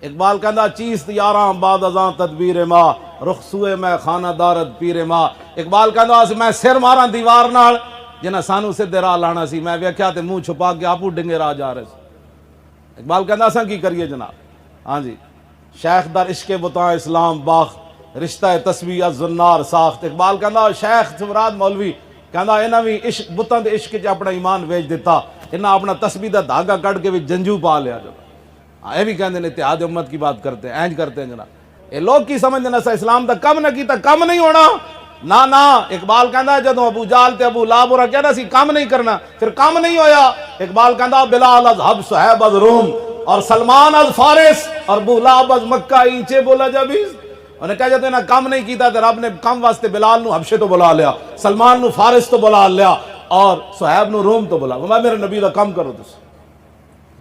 اقبال کہندا چیست یاراں بعد ازاں تدبیر ماں رخ سوئے میں خانہ دارت پیر ماں۔ اقبال کہندا میں سر ماراں دیوار نال جنہاں سانو سدھے راہ لانا سی، میں ویکھیا تے منہ چھپا کے آپو ڈنگے راہ جا رہے سی۔ اقبال کہندا اساں کی کریے جناب؟ ہاں جی، شیخ در عشق بتاں اسلام باخ رشتہ تسبیح از زنار ساخت۔ اقبال کہندا شیخ مراد مولوی کہندا انہاں وی عشق بتاں دے عشق وچ اپنا ایمان ویچ دیتا، انہاں اپنا تسبیح دا دھاگا کٹ کے وچ جنجو پا لیا جناب۔ یہ بھی کہتے ہیں اتحاد امت کی بات کرتے ہیں، اینج کرتے ہیں جناب۔ یہ لوگ کی سمجھتے ہیں اسلام دا کم نہ کیتا کم نہیں ہونا، نہ اقبال کہندا ہے جدوں ابو جال تے ابو لہب اور کہندا سی کم نہیں کرنا، پھر کم نہیں ہویا۔ اقبال کہندا بلال از حبش صہیب از روم اور سلمان از فارس اور ابو لہب از مکہ اینچے بولا جبیز۔ انہیں کہا جاتے ہیں کم نہیں کیتا تے رب نے کم واسطے بلال نو حبشے تو بلا لیا، سلمان نو فارس تو بلا لیا اور صہیب نو روم تو بلا۔ میں میرے نبی دا کم کرو تسی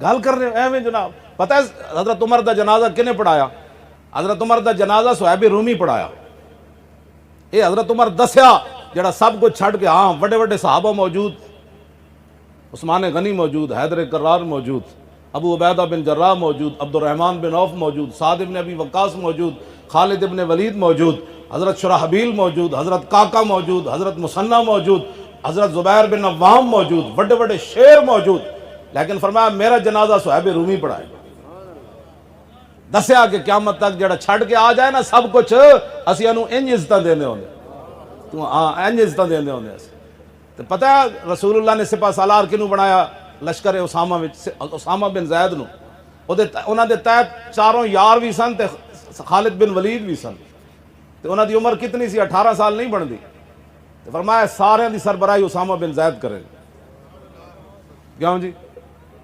گل کر رہے ہو ایویں جناب۔ پتہ ہے حضرت عمر دا جنازہ کنے پڑھایا؟ حضرت عمر دا جنازہ صہیب رومی پڑھایا۔ یہ حضرت عمر دسیا جڑا سب کچھ چھڑ کے، ہاں بڑے بڑے صحابہ موجود، عثمان غنی موجود، حیدر کرار موجود، ابو عبیدہ بن جراح موجود، عبد الرحمن بن عوف موجود، سعد بن ابی وقاص موجود، خالد بن ولید موجود، حضرت شرحبیل موجود، حضرت کاکا موجود، حضرت مثنی موجود، حضرت زبیر بن عوام موجود، بڑے بڑے شیر موجود، لیکن فرمایا میرا جنازہ صہیب رومی پڑھائے۔ دسیا کہ قیامت تک جڑا چھڑ کے آ جائے نا سب کچھ، اسی انہوں انج عزتاں دیندے ہوندے، تو ہاں انج عزتاں دیندے ہوندے اسی۔ تو پتہ ہے رسول اللہ نے سپہ سالار کنوں بنایا؟ لشکر اسامہ وچ اسامہ بن زید نو، انہاں دے تحت چاروں یار بھی سن تے خالد بن ولید بھی سن، تے انہاں دی عمر کتنی سی؟ 18 سال نہیں بندی۔ تو فرمایا سارے دی سربراہی اسامہ بن زید کرے گا۔ کیوں جی؟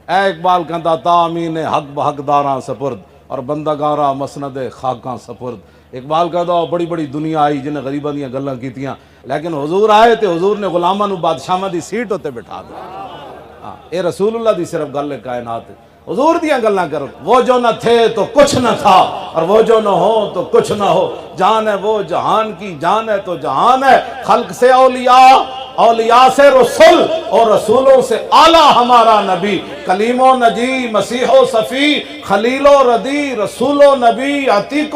اے اقبال کہندا تامین حق بحقداراں سپرد اور بندگاراں مسند خاکاں سپرد۔ اقبال کہندا بڑی بڑی دنیا آئی جنہیں غریباں دیاں گلاں کیتیاں، لیکن حضور آئے تے حضور نے غلاماں نو بادشاہاں دی سیٹ ہوتے بٹھا دیا۔ اے رسول اللہ دی صرف گل کائنات ہے، حضور دیاں گلاں کرو۔ وہ جو نہ تھے تو کچھ نہ تھا اور وہ جو نہ ہو تو کچھ نہ ہو، جان ہے وہ جہان کی جان ہے تو جہان ہے، خلق سے اولیاء، اولیاء سے رسول اور رسولوں سے اعلیٰ ہمارا نبی، کلیم و نجی مسیح و صفی خلیل و ردی رسول و نبی عتیق